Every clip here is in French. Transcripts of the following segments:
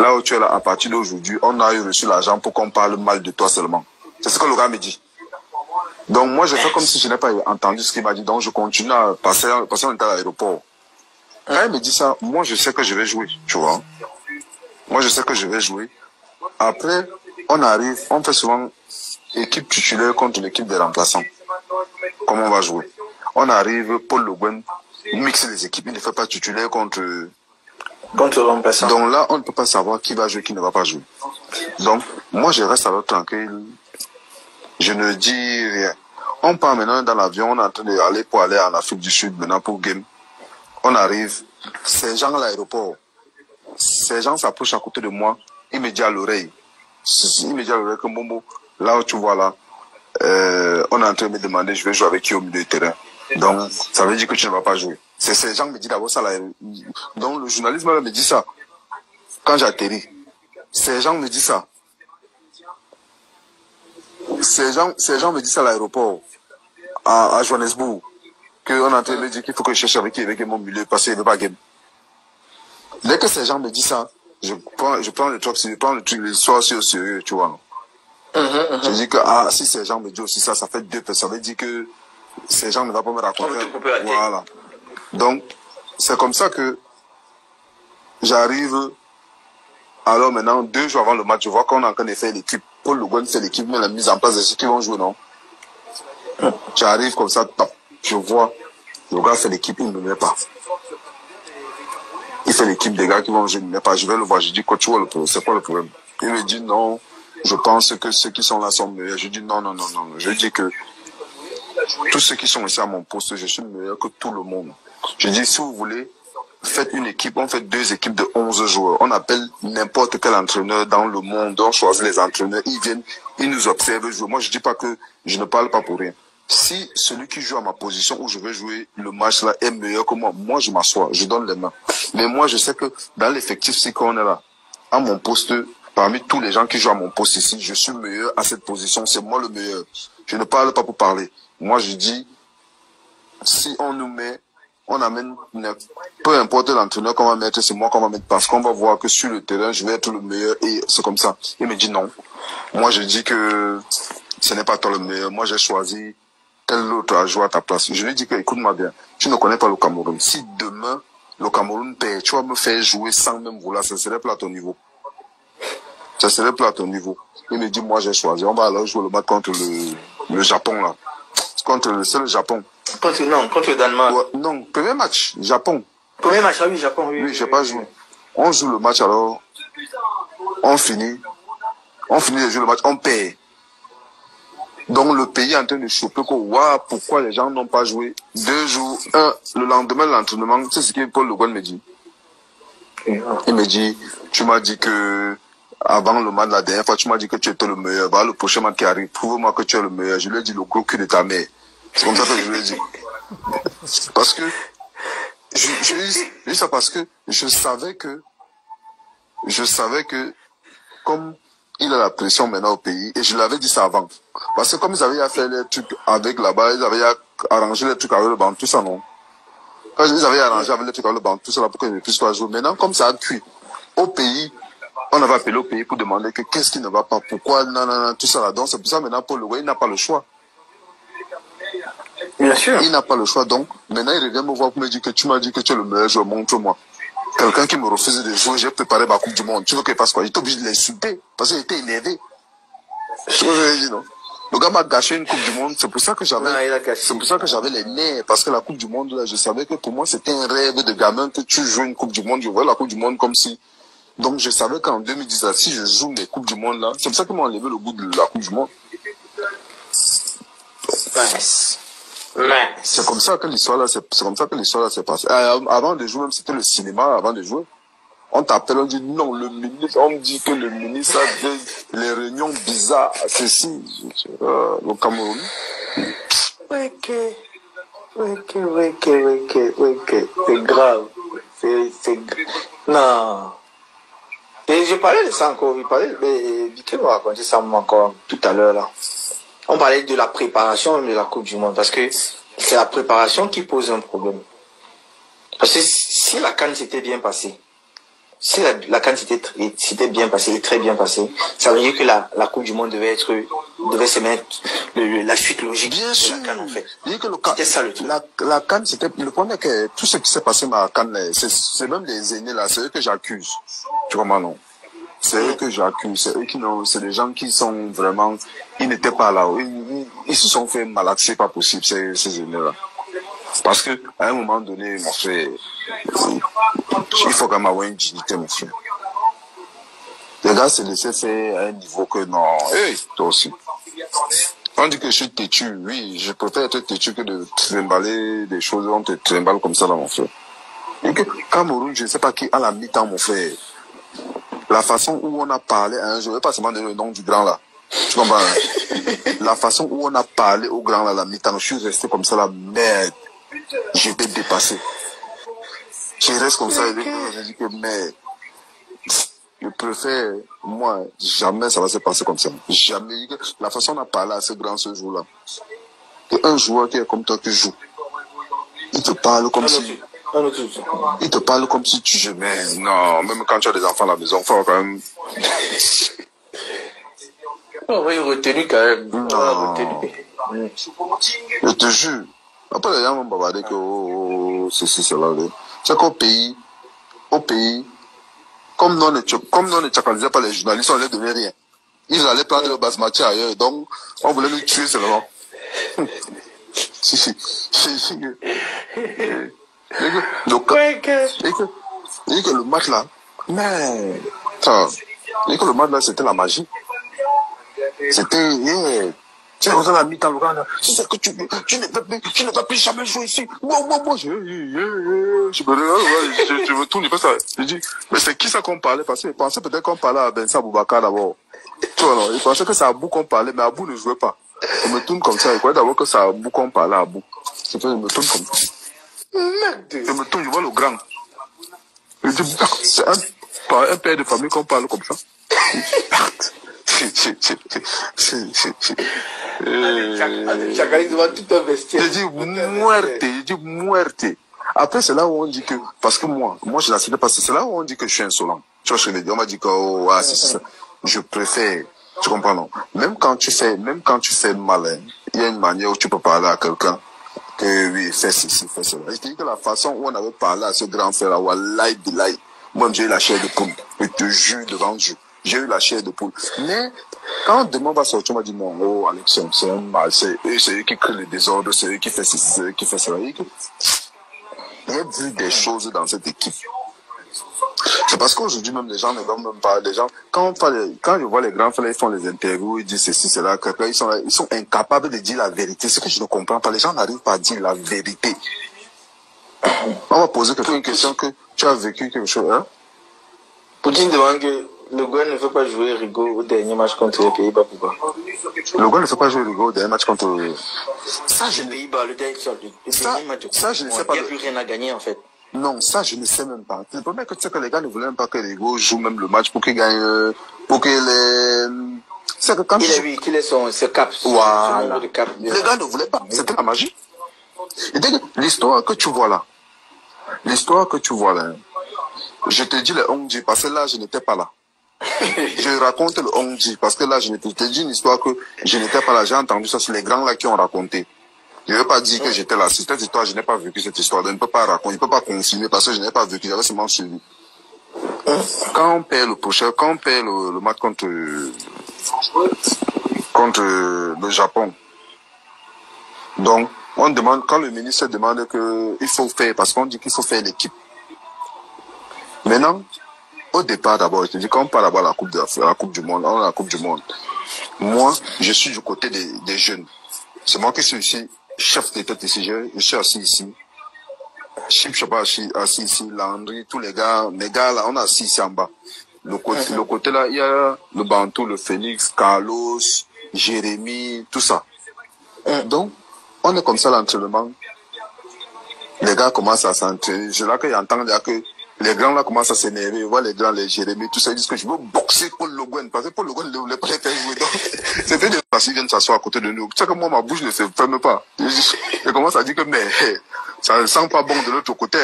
là où tu es là, à partir d'aujourd'hui, on a eu reçu l'argent pour qu'on parle mal de toi seulement. C'est ce que le gars me dit. Donc moi, je fais comme si je n'ai pas entendu ce qu'il m'a dit. Donc je continue à passer on était à l'aéroport. Quand il me dit ça, moi je sais que je vais jouer, tu vois. Moi je sais que je vais jouer. Après, on arrive, on fait souvent équipe titulaire contre l'équipe des remplaçants. Comment on va jouer? On arrive, Paul Le Guen mixe les équipes, il ne fait pas titulaire contre le remplaçant. Donc là, on ne peut pas savoir qui va jouer, qui ne va pas jouer. Donc, moi je reste alors tranquille. Je ne dis rien. On part maintenant dans l'avion, on est en train d'aller pour aller en Afrique du Sud, maintenant pour game. On arrive, ces gens à l'aéroport, ces gens s'approchent à côté de moi, il me dit à l'oreille, que Momo, là où tu vois là, on est en train de me demander, je vais jouer avec qui au milieu du terrain. Donc, ça veut dire que tu ne vas pas jouer. C'est ces gens qui me disent d'abord ça là. Donc, le journaliste me dit ça. Quand j'atterris, ces gens me disent ça. Ces gens me disent ça à l'aéroport, à Johannesburg, qu'on est en train de me dire qu'il faut que je cherche avec mon milieu, parce qu'il ne veut pas game. Dès que ces gens me disent ça, je prends le truc, l'histoire au sérieux, tu vois. Je dis que, si ces gens me disent aussi ça, ça fait deux personnes. Ça veut dire que ces gens ne vont pas me raconter. Voilà. Donc, c'est comme ça que j'arrive. Alors maintenant, 2 jours avant le match, je vois qu'on est en train de faire l'équipe. Paul Le Guen fait l'équipe, mais la mise en place de ceux qui vont jouer, non? J'arrive comme ça, top. Je vois, le gars fait l'équipe, il ne me met pas. Il fait l'équipe des gars qui vont jouer, il ne me met pas. Je vais le voir, je dis, coach, c'est quoi le problème? Il me dit, non, je pense que ceux qui sont là sont meilleurs. Je dis, non. Je dis que tous ceux qui sont ici à mon poste, je suis meilleur que tout le monde. Je dis, si vous voulez, faites une équipe, on fait 2 équipes de 11 joueurs. On appelle n'importe quel entraîneur dans le monde, on choisit les entraîneurs, ils viennent, ils nous observent jouer. Moi, je dis pas que je ne parle pas pour rien. Si celui qui joue à ma position où je vais jouer le match là est meilleur que moi je m'assois, je donne les mains. Mais moi, je sais que dans l'effectif, si qu'on est là, à mon poste, parmi tous les gens qui jouent à mon poste ici, je suis meilleur à cette position, c'est moi le meilleur. Je ne parle pas pour parler. Moi, je dis, si on nous met, on amène, peu importe l'entraîneur qu'on va mettre, c'est moi qu'on va mettre, parce qu'on va voir que sur le terrain, je vais être le meilleur, et c'est comme ça. Il me dit non. Moi, je dis que ce n'est pas toi le meilleur. Moi, j'ai choisi tel autre à jouer à ta place. Je lui dis que, écoute-moi bien, tu ne connais pas le Cameroun. Si demain, le Cameroun perd, tu vas me faire jouer sans même vouloir, ça serait pas à ton niveau. Ça serait pas à ton niveau. Il me dit, moi, j'ai choisi. On va alors jouer le match contre le Japon, là. C'est le Japon. Contre le Danemark. Ouais, non, premier match, Japon. Premier match, oui, Japon, oui. Oui, j'ai pas joué. On joue le match alors, on finit de jouer le match, on perd. Donc le pays est en train de choper que, waouh, pourquoi les gens n'ont pas joué 2 jours, le lendemain de l'entraînement, c'est ce que Paul Le Guen me dit. Il me dit, tu m'as dit que, avant le match de la dernière fois, tu m'as dit que tu étais le meilleur. Bah, le prochain match qui arrive, prouve-moi que tu es le meilleur. Je lui ai dit le gros cul de ta mère. C'est comme ça que je lui ai dit. Parce que, je dis ça parce que je savais que, comme il a la pression maintenant au pays, et je l'avais dit ça avant. Parce que comme ils avaient fait les trucs avec là-bas, ils avaient arrangé les trucs avec le banc, tout ça, non? Quand ils avaient arrangé avec les trucs avec le banc, tout ça, là, pour que je ne puisse pas jouer. Maintenant, comme ça a cuit, au pays, on avait appelé au pays pour demander que qu'est-ce qui ne va pas, pourquoi, non, tout ça là. Donc c'est pour ça maintenant, Paul Le Guen, il n'a pas le choix. Bien sûr. Il n'a pas le choix, donc maintenant il revient me voir pour me dire que tu m'as dit que tu es le meilleur joueur, montre-moi. Quelqu'un qui me refuse de jouer, j'ai préparé ma Coupe du Monde. Tu veux qu'il fasse quoi? J'étais obligé de l'insulter parce qu'il était énervé. C'est ce que je lui ai dit, non? Le gars m'a gâché une Coupe du Monde, c'est pour ça que j'avais les nerfs, parce que la Coupe du Monde, là, je savais que pour moi c'était un rêve de gamin que tu joues une Coupe du Monde. Je voyais la Coupe du Monde comme si. Donc je savais qu'en 2010, si je joue mes Coupes du Monde là, c'est pour ça qu'ils m'ont enlevé le goût de la Coupe du Monde. C'est comme ça que l'histoire là, s'est passée. Avant de jouer, même c'était le cinéma avant de jouer. On t'appelle, on dit non, le ministre, on me dit que le ministre a les réunions bizarres, ceci, le Cameroun. C'est grave. Non. Et je parlais de ça encore, Vito m'a raconté ça encore tout à l'heure là. On parlait de la préparation de la Coupe du Monde, parce que c'est la préparation qui pose un problème. Parce que si la CAN s'était bien passée, si la CAN s'était bien passée, très bien passée, ça veut dire que la Coupe du Monde devait se mettre la suite logique bien de sûr. la CAN, en fait. C'était ça le truc. La CAN, c'était, le problème est que tout ce qui s'est passé à la CAN, c'est même les aînés là, c'est eux que j'accuse. Tu comprends, non? C'est eux que j'accuse, c'est eux qui n'ont, c'est des gens qui sont vraiment, ils n'étaient pas là, ils se sont fait malaxer, pas possible, ces aînés-là. Parce que, à un moment donné, mon frère, il faut quand même avoir une dignité, mon frère. Les gars se laissaient faire à un niveau que non, hey, toi aussi. On dit que je suis têtu, oui, je préfère être têtu que de trimballer des choses, on te trimballe comme ça dans mon frère. Et que Cameroun, je ne sais pas qui, à la mi-temps, mon frère, la façon où on a parlé à un jour, je ne vais pas seulement donner le nom du grand là. Tu comprends? La façon où on a parlé au grand là, la mi-temps, je suis resté comme ça là, merde. J'étais dépassé. Je reste comme ça et je dis que merde. Je préfère, moi, jamais ça va se passer comme ça. Jamais. La façon dont on a parlé à ce grand ce jour-là. Un joueur qui est comme toi qui joue. Il te parle comme si. Il te parle comme si tu jouais. Mais non, même quand tu as des enfants à la maison, il faut quand même. On va y retenir quand même. Non. Je te jure. Après, les gens vont bavarder que ceci, cela. C'est qu'au pays, comme non ne tchakalisait pas les journalistes, on ne les donnait rien. Ils allaient prendre le basmati ailleurs, donc on voulait nous tuer seulement. Et que le match là, mais, et que le match là, c'était la magie. C'était, tu es dans la mi-temps, le gars, c'est ça que tu ne vas plus jamais jouer ici. Moi, je me tourne, pas ça. Je dis, mais c'est qui ça qu'on parlait? Parce qu'il pensait peut-être qu'on parlait à Bensa Boubacar d'abord. Tu vois, non, il pensait que c'est Abou qu'on parlait, mais Abou ne jouait pas. Je me tourne comme ça, il croyait d'abord que c'est Abou qu'on parlait à Abou. C'est que je me tourne comme ça. Je me tourne, je vois le grand. Je dis, c'est un père de famille qu'on parle comme ça. Je dis muerte. Après, c'est là où on dit que, parce que moi, je n'accepte pas, c'est là où on dit que je suis insolent. Tu vois ce que je veux dire? On m'a dit que, oh, ah, c'est ça. Je préfère, tu comprends, non? Même quand tu fais malin, il y a une manière où tu peux parler à quelqu'un que, oui, fais ceci, fais cela. Je te dis que la façon où on avait parlé à ce grand frère là, wallahi billahi, moi, j'ai eu la chair de poule. Je te jure devant Dieu. J'ai eu la chair de poule. Mais, quand demain va sortir, on m'a dit non, oh, Alexion, c'est un mal, c'est eux qui créent le désordre, c'est eux qui font ceci, c'est eux qui font cela. J'ai vu des choses dans cette équipe. C'est parce qu'aujourd'hui, même les gens ne doivent même pas, les gens, quand je vois les grands frères, ils font les interviews, ils disent ceci, cela, ils sont incapables de dire la vérité. Ce que je ne comprends pas, les gens n'arrivent pas à dire la vérité. On va poser une question que tu as vécu quelque chose, hein? Poutine demande que le Gouin ne veut pas jouer Rigo au dernier match contre les Pays-Bas, pourquoi? Le Gouin ne veut pas jouer Rigo au dernier match contre ça, je ne Pays-Bas, le dernier match. Ça, je ne sais pas. Il n'y a plus rien à gagner, en fait. Non, ça, je ne sais même pas. Le problème est que tu sais que les gars ne voulaient même pas que Rigo joue même le match pour qu'il gagne, pour qu'il c'est que quand qu'il ait ce cap. Voilà. Les gars ne voulaient pas. C'était la magie. Et l'histoire que tu vois là, je te dis le Hongji, parce que là, je n'étais pas là. Je raconte le Hongji, parce que là, je te dis une histoire que je n'étais pas là. J'ai entendu ça, c'est les grands là qui ont raconté. Je ne veux pas dire que j'étais là. Cette histoire, je n'ai pas vécu cette histoire. Je ne peux pas raconter, je ne peux pas confirmer parce que je n'ai pas vécu. J'avais seulement suivi. Quand on perd le match contre le Japon, donc, on demande, quand le ministre demande qu'il faut faire, parce qu'on dit qu'il faut faire l'équipe. Maintenant, au départ d'abord, je te dis, quand on part d'abord la Coupe du Monde, on a la Coupe du Monde. Moi, je suis du côté des jeunes. C'est moi qui suis ici, chef de tête ici, je suis assis ici. Chip Chapa assis ici, Landry, tous les gars là, on est assis ici en bas. Le côté là, il y a le Bantou, le Phoenix, Carlos, Jérémy, tout ça. Donc, on est comme ça l'entraînement. Les gars commencent à s'entraîner. C'est là qu'ils entendent que les grands là commencent à s'énerver. Voient les grands, les Jérémy, tout ça. Ils disent que je veux boxer Paul Le Guen. Parce que Paul Le Guen ne voulait pas faire jouer. C'était des gens qui viennent s'asseoir à côté de nous. Tu sais que moi, ma bouche ne se ferme pas. Je commence à dire que, mais, ça ne sent pas bon de l'autre côté.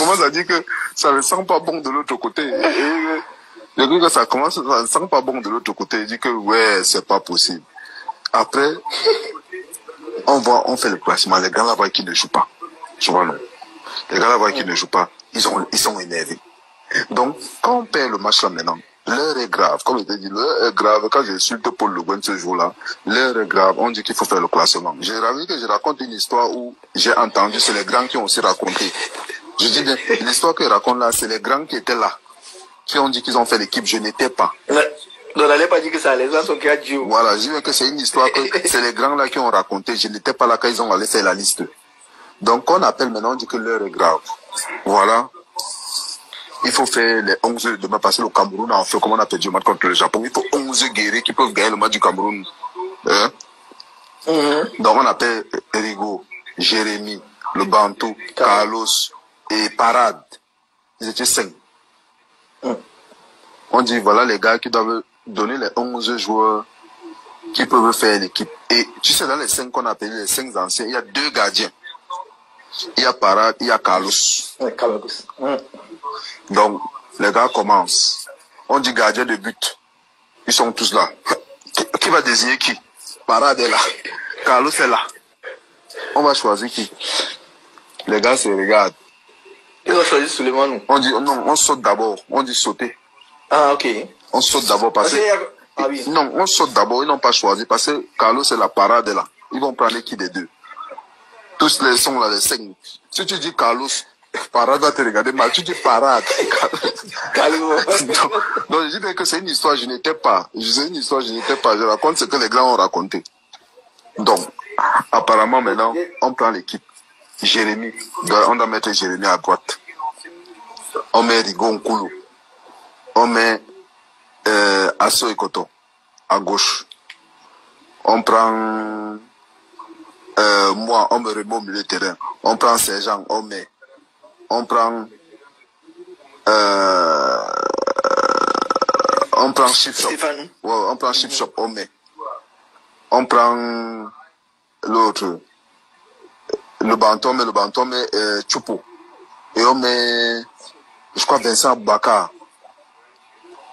commence à dire que ça ne sent pas bon de l'autre côté. Et le truc, ça ne sent pas bon de l'autre côté. Il dit que ouais, c'est pas possible. Après, on fait le classement. Les gars là-bas qui ne jouent pas. Tu vois, non. Les gars là-bas qui ne jouent pas, ils sont énervés. Donc, quand on perd le match là maintenant, l'heure est grave. Comme je t'ai dit, l'heure est grave. Quand j'insulte Paul Le Guen ce jour-là, l'heure est grave. On dit qu'il faut faire le classement. J'ai ravi que je raconte une histoire où j'ai entendu, c'est les grands qui ont aussi raconté. Je dis bien, l'histoire que je raconte là, c'est les grands qui étaient là, qui ont dit qu'ils ont fait l'équipe. Je n'étais pas. On n'allait pas dire que ça, les gens sont qui a dit. Voilà, je dis bien que c'est une histoire que c'est les grands là qui ont raconté. Je n'étais pas là quand ils ont allé faire la liste. Donc, on appelle maintenant, on dit que l'heure est grave. Voilà. Il faut faire les 11 demain parce que le Cameroun a fait comme on a perdu le match contre le Japon. Il faut 11 guerriers qui peuvent gagner le match du Cameroun. Hein? Donc on appelle Rigo, Jérémy, le Bantou, Carlos et Parade. Ils étaient 5. On dit voilà les gars qui doivent donner les 11 joueurs qui peuvent faire l'équipe. Et tu sais dans les 5 qu'on appelle les 5 anciens, il y a 2 gardiens. Il y a Parade, il y a Carlos. Donc, les gars commencent. On dit gardien de but. Ils sont tous là. Qui va désigner qui? Parade est là. Carlos est là. On va choisir qui? Les gars se regardent. Ils ont choisi Suleiman. On dit non, on saute d'abord. On dit sauter. Ah, ok. On saute d'abord parce que... Ah, oui. Non, on saute d'abord. Ils n'ont pas choisi parce que Carlos et la Parade est là. Ils vont prendre qui des deux? Tous les sont là, les 5. Si tu dis Carlos... Parade va te regarder mal, tu dis Parade. donc, je dis que c'est une histoire, je n'étais pas. Je raconte ce que les grands ont raconté. Donc, apparemment maintenant, on prend l'équipe. Jérémy, on doit mettre Jérémy à droite. On met Rigo Nkulu. On met Asso Ekoto à gauche. On prend moi, on me remet au milieu de terrain. On prend Sergent, on met. On prend Chip Shop. Ouais, on prend Chip Shop, on met. On prend l'autre. Le Banton, mais Chupo. Et on met, je crois, Vincent Baka.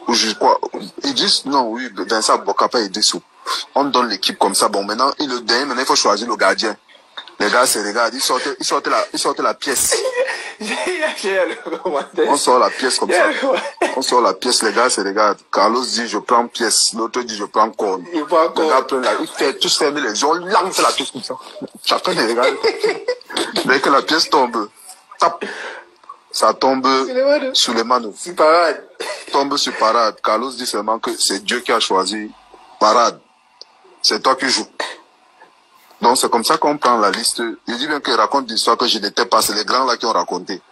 Ou je crois, ils disent, non, oui, Vincent Baka, pas Idissou. On donne l'équipe comme ça. Bon, maintenant, maintenant, il faut choisir le gardien. Les gars se regardent, ils sortent la pièce. On sort la pièce comme ça. On sort la pièce, les gars se regardent. Carlos dit je prends pièce, l'autre dit je prends corne. Les gars prennent tous ferment les yeux, on lance la pièce comme ça. Chacun les regarde. Dès que la pièce tombe, tape. Ça tombe sur les manos. Tombe sur Parade. Carlos dit seulement que c'est Dieu qui a choisi Parade. C'est toi qui joues. Donc c'est comme ça qu'on prend la liste. Je dis bien qu'il raconte l'histoire que je n'étais pas. C'est les grands là qui ont raconté.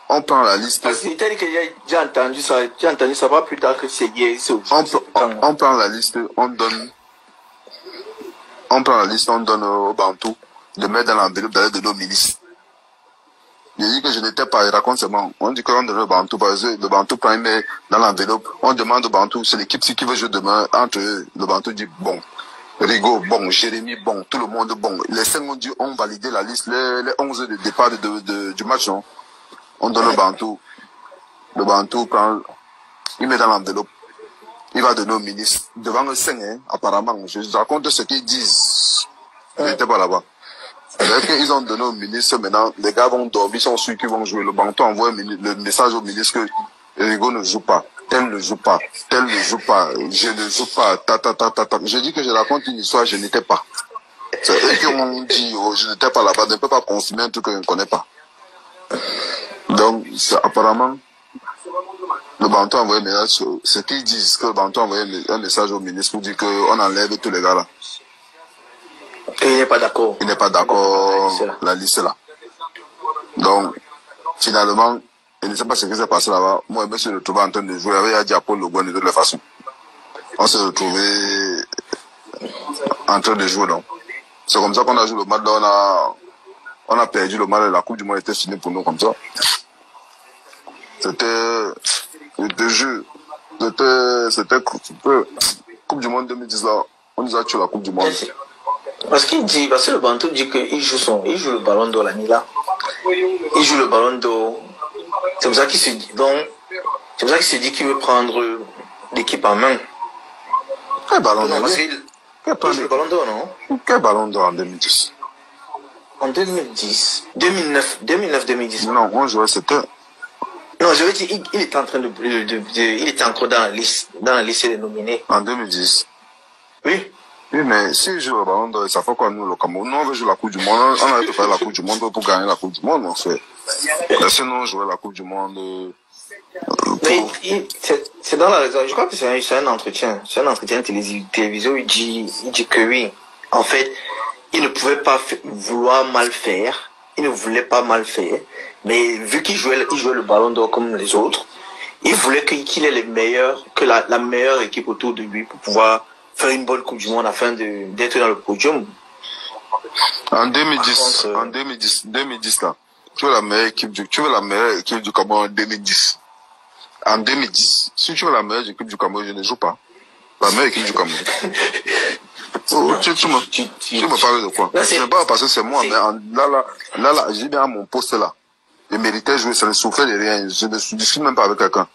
On prend la liste. Parce que j'ai entendu ça pas plus tard que c'est hier. On prend la liste, on donne au Bantou de mettre dans l'enveloppe d'aller de nos ministres. Je dis que je n'étais pas, il raconte seulement. On dit qu'on donne au Bantou parce que le Bantou prend dans l'enveloppe. On demande au Bantou, c'est l'équipe qui veut jouer demain entre eux. Le Bantou dit bon. Rigo, bon, Jérémy, bon, tout le monde, bon. Les 5 ont dit, on validé la liste, les 11 de départ du match, non. On donne le Bantou. Le Bantou prend, il met dans l'enveloppe. Il va donner au ministre. Devant le 5, hein, apparemment. Je raconte ce qu'ils disent. Je n'étais pas là-bas. C'est-à-dire qu'ils ont donné au ministre, maintenant, les gars vont dormir, ils sont sûrs qu'ils vont jouer. Le Bantou envoie le message au ministre que Rigo ne joue pas. Tel ne joue pas, je ne joue pas, Je dis que je raconte une histoire, je n'étais pas. C'est eux qui m'ont dit, oh, je n'étais pas là-bas, je ne peux pas confirmer un truc que je ne connais pas. Donc, apparemment, le Bantou a envoyé un message, ce qu'ils disent, que le Bantou a envoyé un message au ministre pour dire qu'on enlève tous les gars là. Et il n'est pas d'accord. Il n'est pas d'accord, la liste là. Donc, finalement, je ne sais pas ce qui s'est passé là-bas. Moi, je me suis retrouvé en train de jouer avec Diapol Le Guen de toutes les façons. On s'est retrouvé en train de jouer, donc. C'est comme ça qu'on a joué le match, là, on a perdu le match, la Coupe du Monde était finie pour nous comme ça. C'était Coupe du Monde 2010 là, on nous a tué la Coupe du Monde. Parce que le Bantou dit qu'il joue le ballon d'or la nuit là. Il joue le ballon d'or. C'est pour ça qu'il se dit, donc, c'est pour ça qu'il se dit qu'il veut prendre l'équipe en main. Quel ballon d'or? Parce qu'il touche le ballon d'or, non? Quel ballon d'or en 2010? En 2010, 2009-2010. Non, on jouait, c'était... Non, je veux dire, il était en train il était encore dans la liste des nominés. En 2010? Oui. Oui, mais si je joue le ballon d'or, ça fait quoi, nous, le Cameroun? Nous, on veut jouer la Coupe du Monde. On avait préparé la Coupe du Monde pour gagner la Coupe du Monde, en fait. Sinon, jouer la Coupe du Monde... Mais c'est dans la raison. Je crois que c'est un entretien. C'est un entretien télévisé. Il dit que oui. En fait, il ne pouvait pas vouloir mal faire. Il ne voulait pas mal faire. Mais vu qu'il jouait le ballon d'or comme les autres, il voulait qu'il ait les meilleurs, que la meilleure équipe autour de lui pour pouvoir faire une bonne Coupe du Monde afin d'être dans le podium. En 2010 là, tu veux la meilleure équipe du Cameroun en 2010. En 2010, si tu veux la meilleure équipe du Cameroun, je ne joue pas. La meilleure équipe du Cameroun. Tu me parles de quoi? Je ne sais pas parce que c'est moi, mais là, j'ai bien mon poste là. Je méritais jouer, ça ne souffrait de rien. Je ne discute même pas avec quelqu'un.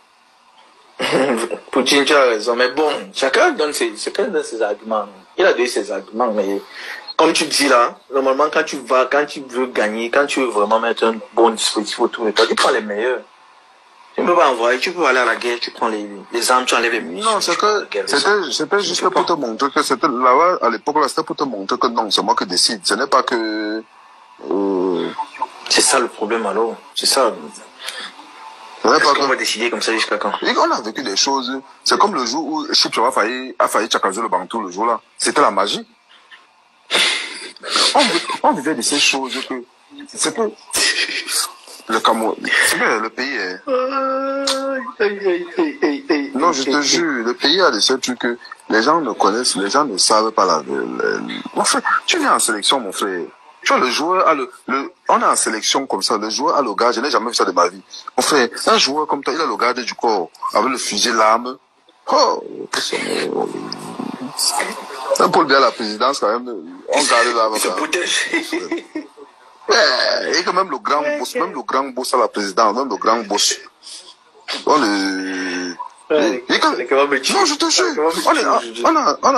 Poutine, tu as raison, mais bon, chacun donne ses arguments. Il a donné ses arguments, mais comme tu dis là, normalement quand tu veux gagner, quand tu veux vraiment mettre un bon dispositif autour de toi, tu prends les meilleurs. Tu ne peux pas envoyer, tu peux aller à la guerre, tu prends les armes, tu enlèves les munitions. Non, c'était juste pour te montrer que c'était là-bas, à l'époque là, c'était pour te montrer que non, c'est moi qui décide. Ce n'est pas que... C'est ça le problème alors, c'est ça. Est-ce qu'on va décider comme ça jusqu'à quand? Et on a vécu des choses. C'est comme le jour où Chipchop a failli tchakaser le Bantou le jour là. C'était la magie. On vivait de ces choses que... C'est que... Le Cameroun... C'est que le pays est... Non, je te jure, le pays a des seuls trucs que les gens ne connaissent, les gens ne savent pas Mon frère, tu viens en sélection, mon frère. Tu vois, le joueur a on est en sélection comme ça, le joueur a le garde, je n'ai jamais vu ça de ma vie. Mon frère, un joueur comme toi, il a le garde du corps, avec le fusil, l'arme. Oh, un Paul bien la présidence, quand même, on garde l'arme. Il se protège. Et que même le grand boss à la présidence, même le grand boss. On le... Non, je te jure, on est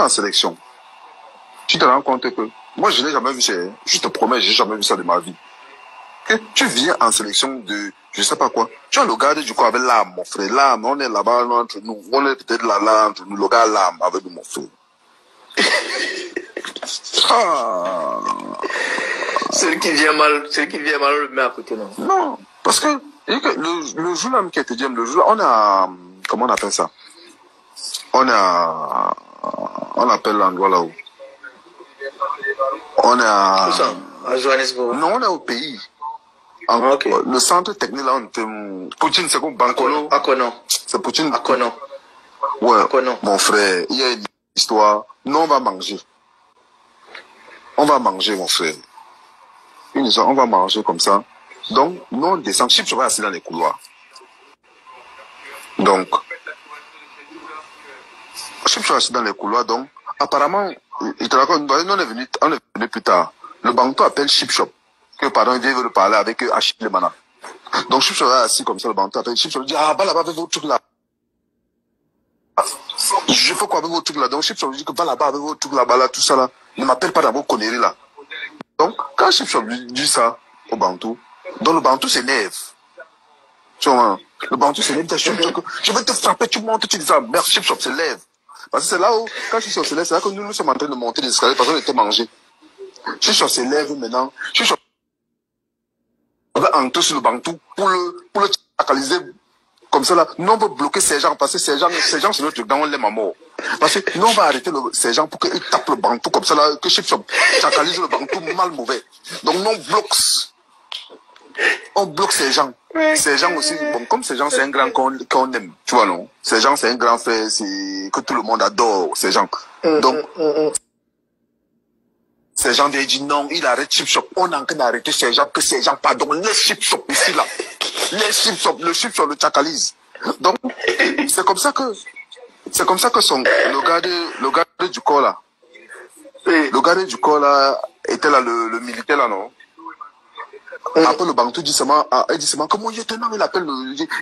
en sélection. Tu te rends compte que moi je n'ai jamais vu ça, je te promets, j'ai jamais vu ça de ma vie. Que tu viens en sélection de je sais pas quoi. Tu as le garde du corps avec l'âme, mon frère. L'âme, on est là-bas entre nous. On est peut-être là entre nous. Le gars l'âme avec nous, mon frère. Celui qui vient mal, on le met à côté, non? Non, parce que le jour là qui était dit, le jour là, on a comment on appelle ça? On appelle l'endroit là-haut. On est à Johannesburg. Non, on est au pays. Okay. Le centre technique là, on était... Poutine, c'est comme Bankolo. Akono. C'est Poutine. Akono. Ouais. Akono. Mon frère, il y a une histoire. Nous, on va manger. On va manger, mon frère. Une histoire, on va manger comme ça. Donc, nous, on descend. Je vais assis dans les couloirs. Donc, je suis assis dans les couloirs. Donc, apparemment, il te raconte, on est venu plus tard. Le Bantou appelle Chip Shop. Que, pardon, il veut parler avec Achille Mana. Donc, Chip Shop est assis comme ça, le Bantou appelle Chip Shop. Il dit, ah, va là-bas avec votre truc là. Je fais quoi avec votre truc là? Donc, Chip Shop dit que va là-bas avec votre truc là-bas, là, tout ça là. Ne m'appelle pas dans vos conneries là. Donc, quand Chip Shop dit ça au Bantou, donc le Bantou s'énerve. Tu vois, le Bantou s'énerve, je vais te frapper, tu montes, tu dis ça, merde, Chip Shop s'élève. Parce que c'est là où, quand Chip Shop s'élève, c'est là que nous sommes en train de monter les escaliers parce qu'on était mangés. Chip Shop s'élève maintenant, Chip Shop va entrer sur le Bantou pour le chacaliser comme ça là. Nous on va bloquer ces gens parce que ces gens c'est notre truc, on l'aime à mort. Parce que nous on va arrêter ces gens pour qu'ils tapent le Bantou comme ça là, que Chip Shop chacalise le Bantou mal mauvais. Donc nous on bloque ces gens. Ces gens aussi, bon, comme ces gens, c'est un grand qu'on aime, tu vois, non? Ces gens, c'est un grand frère, c'est que tout le monde adore, ces gens. Donc, ces gens disent non, il arrête Chip Shop. On a encore arrêté ces gens, que ces gens, pardon, les Chip Shop ici, là. Les Chip Shop, le Chip Shop le chacalise. Donc, c'est comme ça que le gars du corps, là. Le gars du corps, là, était là, le militaire, là, non? Après, le Bantou dit seulement, il dit seulement que mon lieutenant, il appelle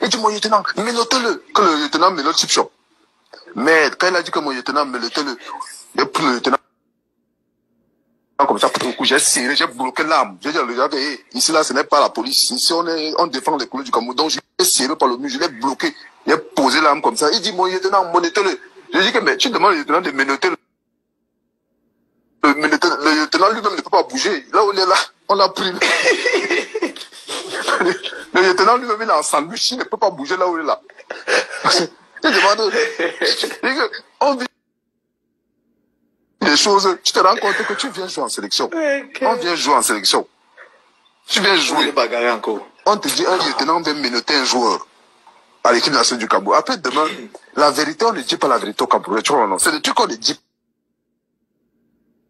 il dit mon lieutenant, menottez-le, que le lieutenant menotte Chip Shop. Mais quand il a dit que mon lieutenant menottez-le, il a pris le lieutenant comme ça, j'ai serré, j'ai bloqué l'arme. J'ai dit à le ici là, ce n'est pas la police. Ici, on défend les couleurs du Cameroun. Donc, je l'ai serré par le mur, je l'ai bloqué. Il a posé l'arme comme ça. Il dit, mon lieutenant, menottez-le. Je dis que, mais tu demandes au lieutenant de menotter le lieutenant lui-même ne peut pas bouger. Là où il est là, on l'a pris. Le lieutenant lui-même, il est en sandwich, il ne peut pas bouger là où il est là. Je demande, on vit des choses, tu te rends compte que tu viens jouer en sélection. Okay. On vient jouer en sélection. Tu viens jouer. On te dit, un lieutenant vient menotter un joueur à l'équipe nationale du Cameroun. Après, demain, la vérité, on ne dit pas la vérité au Cameroun. Tu vois, non? C'est des trucs qu'on ne dit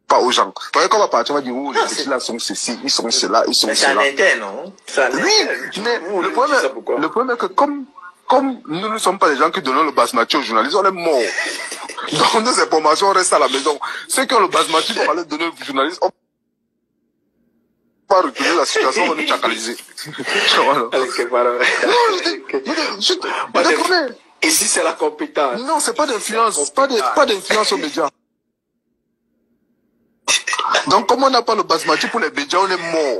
pas aux gens. Parce qu'on va partir, on va dire, oh, les petits là sont ceci, ils sont cela, ils sont cela. C'est un interne, non? Oui, mais le problème est que comme nous ne sommes pas des gens qui donnent le basmati aux journalistes, on est morts. Donc, nos informations restent à la maison. Ceux qui ont le basmati pour aller donner aux journalistes, on va retourner la situation, on va nous chacaliser. Ici, c'est la compétence. Non, c'est pas d'influence, pas d'influence aux médias. Donc, comme on n'a pas le basmati pour les médias, on est mort.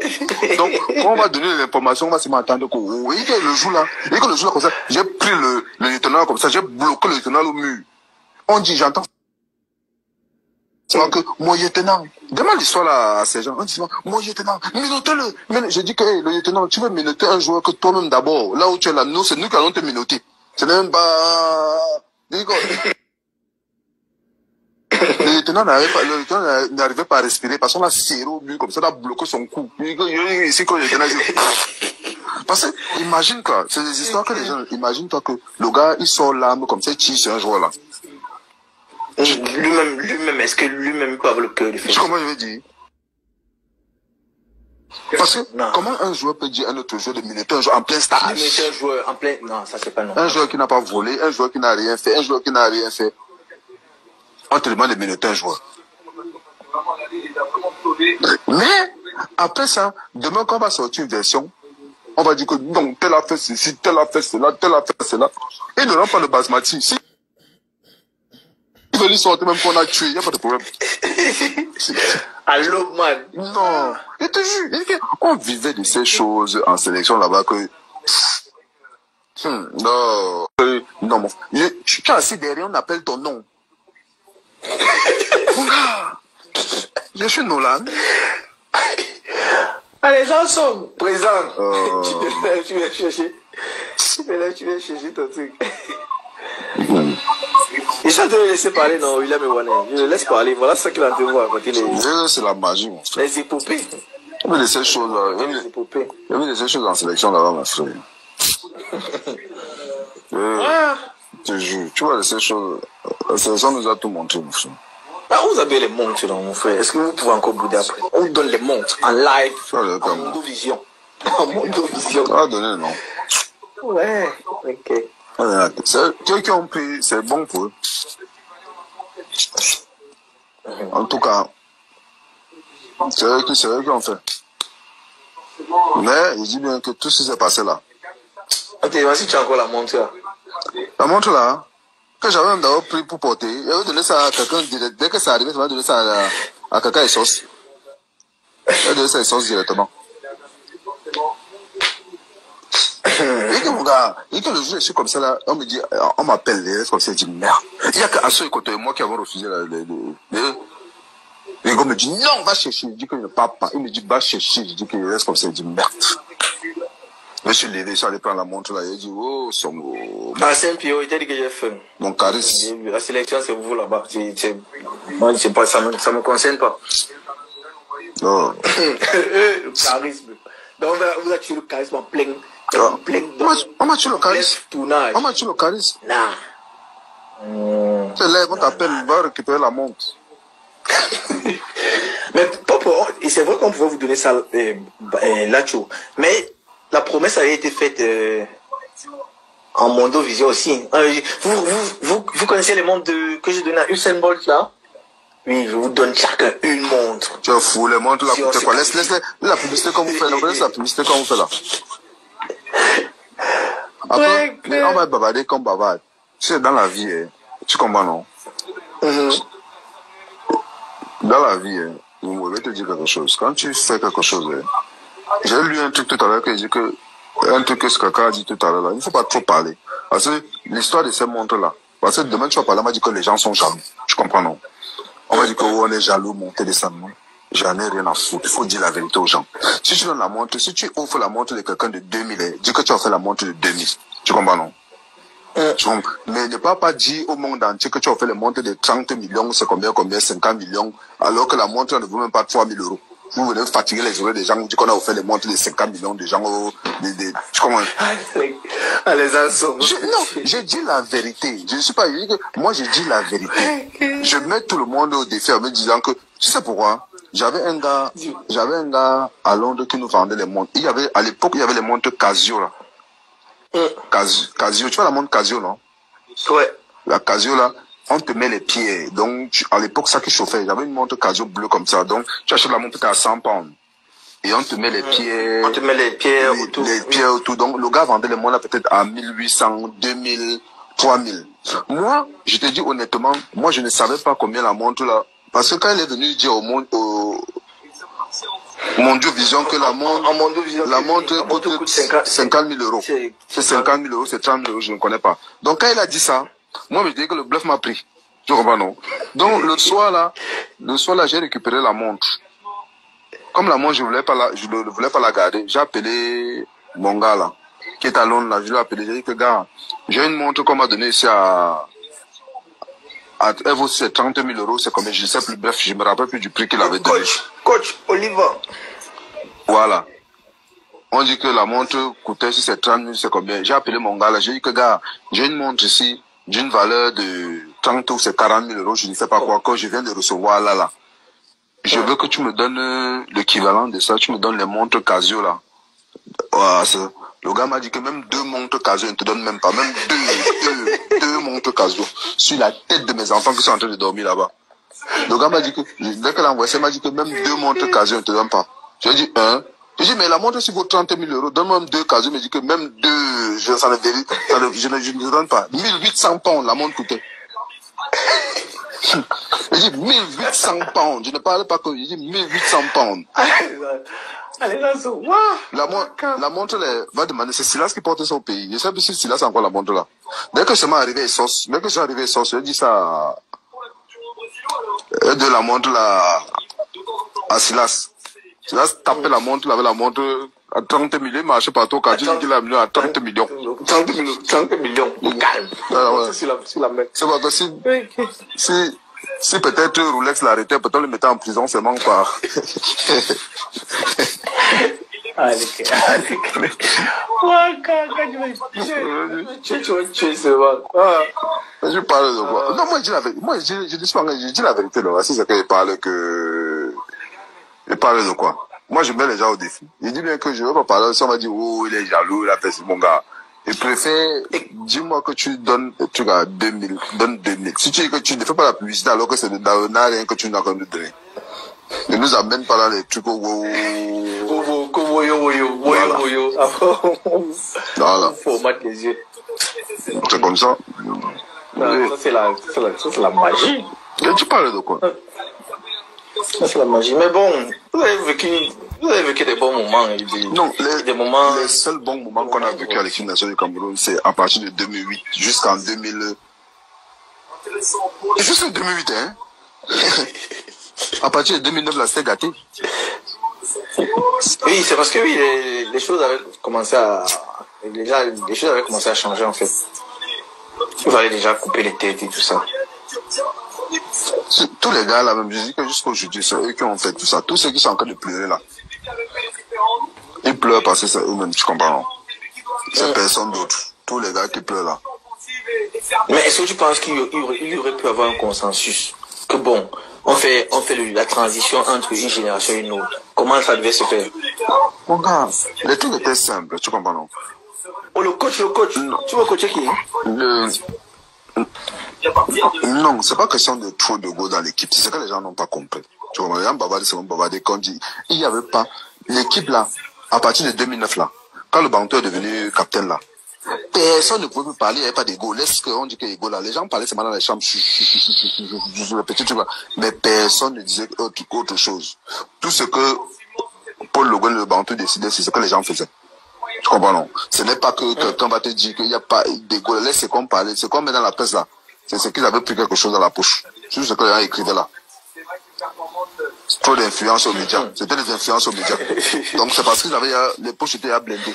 Donc, quand on va donner l'information, on va se m'attendre que, oui, le jour là, comme ça, j'ai pris le lieutenant comme ça, j'ai bloqué le lieutenant au mur. On dit, j'entends. Que mon lieutenant, demande l'histoire là à ces gens. On dit, mon lieutenant, menottez-le. Je dis que, hey, le lieutenant, tu veux menotter un joueur que toi-même d'abord, là où tu es là, nous, c'est nous qui allons te menotter. C'est même pas, le lieutenant n'arrivait pas à respirer parce qu'on a serré au but comme ça, on a bloqué son cou. Ici, quand le lieutenant parce que, imagine quoi, c'est des histoires que les gens, imagine-toi que le gars, il sort l'arme comme ça, il tire sur un joueur là. Lui-même, est-ce que lui-même peut avoir le cœur de faire ça? Comment je vais dire? Parce que, comment un joueur peut dire à un autre joueur de menotter un joueur en plein stage? Menotter un joueur en plein, non, ça c'est pas non. Un joueur qui n'a pas volé, un joueur qui n'a rien fait, on te demande de menotter un joueur. Mais, après ça, demain quand on va sortir une version, on va dire que non, tel a fait ceci, tel a fait cela, tel a fait cela. Ils n'auront pas le basmati. Si ils veulent sortir même qu'on a tué, il n'y a pas de problème. Allô, man. Non, je te jure, on vivait de ces choses en sélection là-bas que... non, non, tu es assis derrière, on appelle ton nom. Je suis Nolan. Allez, les gens sont présents. Tu viens chercher. Tu viens chercher ton truc. Il s'est de le laisser parler, non, William Ewane. Je le laisse parler. Voilà ce qu'il a de voir. C'est la magie, mon frère. Les épopées. Il y avait ces choses là. Il y avait ces choses en sélection là-bas, mon frère. Je te jure. Tu vois, ces choses. La sélection nous a tout montré, mon frère. Ah, vous avez les montres, non, mon frère. Est-ce que vous pouvez encore bouder après? On vous donne les montres en live, en Mondovision. En Mondovision. Ah, donnez, non. Ouais, ok. Ceux qui ont pris, c'est bon pour eux. En tout cas, c'est eux qui ont fait. Mais, je dis bien que tout ce qui s'est passé là. Ok, vas-y, tu as encore la montre là. La montre là, que j'avais même d'abord pris pour porter, j'avais donné ça à quelqu'un, dès que ça arrivait, j'avais donné ça à quelqu'un et sauce. J'avais donné ça et sauce directement. Et que mon gars, et que le jour je suis comme ça là, on me dit, on m'appelle, comme ça, je dis merde. Il y a qu'à ceux côté moi qui avons refusé les gars me dit non, va chercher. Je dis qu'il ne part pas. Il me dit va chercher. Je dis qu'il reste comme ça, je dis merde. Je me suis levé, je suis allé prendre la montre là, il dit oh, ah, c'est un pio, il t'a dit que j'ai faim. Mon charisme. La sélection, c'est vous là-bas. Moi, je sais pas, ça me concerne pas. Non. Le charisme. Donc, vous avez tué le charisme en plein. On m'a tué le charisme. On m'a tué le charisme. Non. Tu lèves, on t'appelle, va récupérer la montre. Mais Popo, et c'est vrai qu'on pouvait vous donner ça là, mais la promesse avait été faite en Mondovision aussi. Vous connaissez les montres que j'ai donné à Usain Bolt là? Oui, je vous donne chacun une montre. Tu es fou, les montres là coûtent quoi? Laisse la publicité comme vous faites, laisse la publicité comme vous faites là. Après, on va bavarder comme bavarde. Tu sais, dans la vie, tu comprends, non? Dans la vie, je vais te dire quelque chose. Quand tu fais quelque chose, j'ai lu un truc tout à l'heure que dit que, un truc que ce caca a dit tout à l'heure là, il ne faut pas trop parler. Parce que l'histoire de ces montres là, parce que demain tu vas parler, on m'a dit que les gens sont jaloux. Tu comprends, non? On m'a dit que on est jaloux, monter, descendre. J'en ai rien à foutre. Il faut dire la vérité aux gens. Si tu donnes la montre, si tu offres la montre de quelqu'un de 2000, dis que tu as fait la montre de 2000. Tu comprends, non? Mais ne pas dire au monde entier que tu as fait les montres de 30 millions, c'est combien, 50 millions, alors que la montre ne vaut même pas 3 000 euros. Vous venez fatiguer les oreilles des gens, vous dites qu'on a offert les montres de 50 millions de gens, tu comprends? Les assauts. Non, je dis la vérité. Je ne suis pas, moi je dis la vérité. Je mets tout le monde au défi en me disant que, tu sais pourquoi? J'avais un gars à Londres qui nous vendait les montres. À l'époque, il y avait les montres Casio, là. Casio, tu vois la montre Casio, non? Ouais. La Casio, là, on te met les pieds. Donc, à l'époque, ça qui chauffait. J'avais une montre Casio bleue comme ça. Donc, tu achètes la montre peut-être à 100 pounds. Et on te met les pieds. On te met les pieds autour. Les pieds autour. Donc, le gars vendait les montres là peut-être à 1800, 2000, 3000. Moi, je te dis honnêtement, moi, je ne savais pas combien la montre là. Parce que quand elle est venue dire au monde, Mondio Vision que la montre coûte 50 000 euros. C'est 50 000 euros, c'est 30 000 euros, je ne connais pas. Donc quand il a dit ça, moi je dis que le bluff m'a pris. Tu comprends, non? Donc le soir là, j'ai récupéré la montre. Comme la montre, je ne voulais pas la garder, j'ai appelé mon gars là, qui est à Londres là, je lui ai appelé, j'ai dit que gars, j'ai une montre qu'on m'a donnée ici elle vaut 30 000 euros, c'est combien? Je ne sais plus, bref, je me rappelle plus du prix qu'il avait donné. Coach, Oliver. Voilà. On dit que la montre coûtait, si c'est 30 000, c'est combien? J'ai appelé mon gars là, j'ai dit que gars, j'ai une montre ici d'une valeur de 30 ou c'est 40 000 euros, je ne sais pas quoi, que je viens de recevoir là. Je veux que tu me donnes l'équivalent de ça, tu me donnes les montres Casio là. Voilà, le gars m'a dit que même 2 montres Casio, il ne te donne même pas. Même deux montres Casio. Sur la tête de mes enfants qui sont en train de dormir là-bas. Le gars m'a dit que, dès qu'elle a envoyé ça, il m'a dit que même 2 montres Casio, il ne te donne pas. J'ai dit, j'ai dit, mais la montre si vaut 30 000 euros, donne-moi même 2 Casio. Il m'a dit que même 2, je ne te donne pas. 1800 pounds, la montre coûtait. J'ai dit 1800 pounds. Je ne parlais pas que, j'ai dit 1800 pounds. La montre va demander, c'est Silas qui porte ça au pays. Je sais plus si Silas a encore la montre là. Dès que je suis arrivé à Sauce, j'ai dit ça de la montre là à Silas. Silas tapait la montre, il avait la montre à 30 millions, il marchait partout quand il dit qu'il a amené à 30 millions. 30 millions. Calme. C'est pas que si peut-être Rolex l'arrêtait, peut-être le mettait en prison seulement par. Je parle de quoi? Non, moi je dis la vérité. Moi je dis la vérité là. Si c'est qu'il parle que. Il parle de quoi? Moi je mets les gens au défi. Il dit bien que je ne veux pas parler. Si on va dire, oh, il est jaloux, il a fait mon gars. Je préfère, dis-moi que tu donnes, tu as 2000, donne 2000. Si tu dis que tu ne fais pas la publicité alors que c'est n'a rien que tu n'as qu'à nous donner. Ne nous amène pas là les trucs au voilà. Format les yeux. C'est comme ça. C'est la magie. Et tu parles de quoi? C'est la magie. Mais bon, vous avez vécu des bons moments. Non, les seuls bons moments qu'on a vécu à l'équipe nationale du Cameroun, c'est à partir de 2008 jusqu'en 2000. Et juste en 2008, hein? À partir de 2009, là, c'était gâté. Oui, c'est parce que les choses avaient commencé à... les choses avaient commencé à changer, en fait. Il fallait déjà couper les têtes et tout ça. Tous les gars là, même, je dis que jusqu'aujourd'hui, c'est eux qui ont fait tout ça. Tous ceux qui sont en train de pleurer là. Ils pleurent parce que c'est eux-mêmes, tu comprends? C'est personne d'autre. Tous les gars qui pleurent là. Mais est-ce que tu penses qu'il y aurait pu avoir un consensus? Que bon, on fait la transition entre une génération et une autre. Comment ça devait se faire? Mon gars, les trucs étaient simples, tu comprends? Non? Oh, le coach, non. Tu veux coacher qui? Non, c'est pas question de trop de go dans l'équipe. C'est ce que les gens n'ont pas compris. Tu vois, les gens bavardent, c'est bavardé quand dit, il n'y avait pas, l'équipe là, à partir de 2009 là, quand le Bantou est devenu capitaine là, personne ne pouvait plus parler, il n'y avait pas d'ego. Laisse qu'on dit qu'il y a ego là. Les gens parlaient seulement dans les chambres, le petit truc là. Mais personne ne disait autre chose. Tout ce que Paul Le Guen et le Bantou décidaient, c'est ce que les gens faisaient. Tu comprends, non? Ce n'est pas que quelqu'un va te dire qu'il n'y a pas d'ego. Laisse ce qu'on parlait, ce qu'on met dans la presse là. C'est ce qu'ils avaient pris quelque chose dans la poche. C'est ce que les gens écrivaient là. Trop d'influence aux médias. C'était des influences aux médias. Donc c'est parce qu'ils avaient, les poches étaient à blender.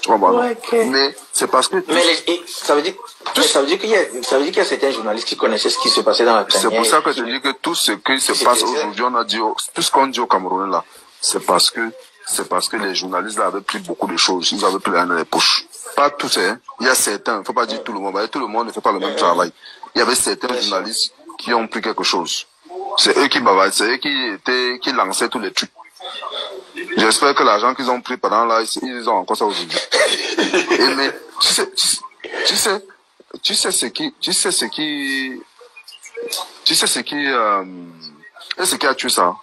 Tu comprends, non? Mais c'est parce que... Mais ça veut dire qu'il y a certains journalistes qui connaissaient ce qui se passait dans la tanière. C'est pour ça que je dis que tout ce qui se passe aujourd'hui, on a dit, tout ce qu'on dit au Cameroun là, c'est parce que les journalistes là avaient pris beaucoup de choses. Ils avaient pris dans les poches. Pas tous, hein. Il y a certains, il ne faut pas dire tout le monde. Tout le monde ne fait pas le même travail. Il y avait certains journalistes qui ont pris quelque chose. C'est eux qui bavardent, c'est eux qui lançaient tous les trucs. J'espère que l'argent qu'ils ont pris pendant là, ils ont encore ça aujourd'hui. Mais tu sais ce qui a tué ça.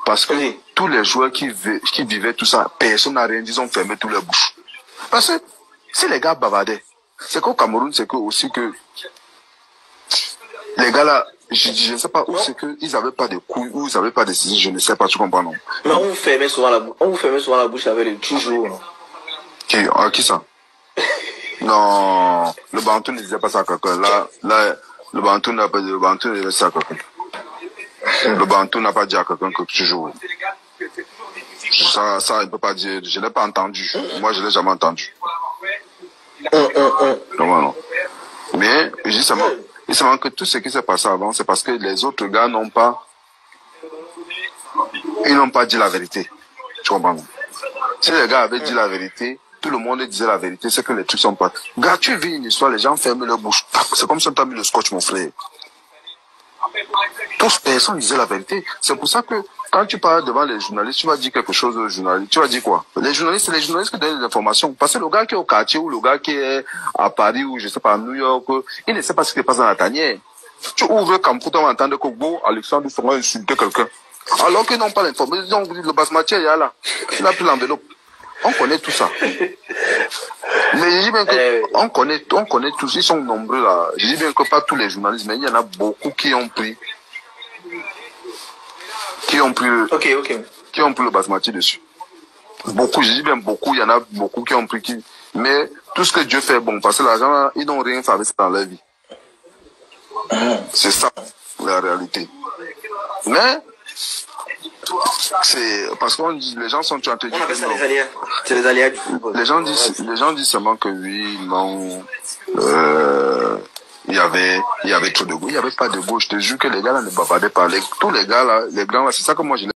Parce que tous les joueurs qui vivaient tout ça, personne n'a rien dit, ils ont fermé tous leurs bouches. Parce que si les gars bavardaient, c'est qu'au Cameroun, c'est que aussi que les gars là, je ne sais pas où c'est qu'ils n'avaient pas de couilles, ou ils n'avaient pas de saisie, je ne sais pas, tu comprends, non? Mais on vous fermait souvent la bouche avec le toujours, non? Qui ça? Non, le Bantou ne disait pas ça à quelqu'un. Là, le Bantou n'a pas dit ça à quelqu'un. Le Bantou n'a pas dit à quelqu'un que tu joues. Ça, il ne peut pas dire. Je ne l'ai pas entendu. Moi, je ne l'ai jamais entendu. Non. Mais, je dis seulement que tout ce qui s'est passé avant, c'est parce que les autres gars n'ont pas dit la vérité. Tu comprends? Si les gars avaient dit la vérité, tout le monde disait la vérité, c'est que les trucs sont pas... Gars, tu vis une histoire, les gens ferment leur bouche. C'est comme si tu as mis le scotch, mon frère. Tous, personne disait la vérité. C'est pour ça que quand tu parles devant les journalistes, tu vas dire quelque chose aux journalistes. Tu vas dire quoi? Les journalistes, c'est les journalistes qui donnent des informations. Parce que le gars qui est au quartier ou le gars qui est à Paris ou je sais pas à New York, il ne sait pas ce qui se passe dans la tanière. Tu ouvres comme pour entendre que bon, Alexandre sera insulter quelqu'un. Alors qu'ils n'ont pas l'information. Ils ont dit le basse-matière, il y a là. Il a pris l'enveloppe. On connaît tout ça. Mais je dis bien que on connaît tous, ils sont nombreux là. Je dis bien que pas tous les journalistes, mais il y en a beaucoup qui ont pris le basmati dessus. Beaucoup, je dis bien beaucoup, il y en a beaucoup qui ont pris mais tout ce que Dieu fait, bon, parce que l'argent, ils n'ont rien fait dans leur vie. C'est ça, la réalité. Mais, c'est parce que les gens sont en train de dire. On appelle ça les aléas. C'est les aléas du football. Les gens disent seulement que oui, non, il y avait trop de goût. Il n'y avait pas de goût. Je te jure que les gars là ne bavardaient pas. Tous les gars là, les grands là, c'est ça que moi je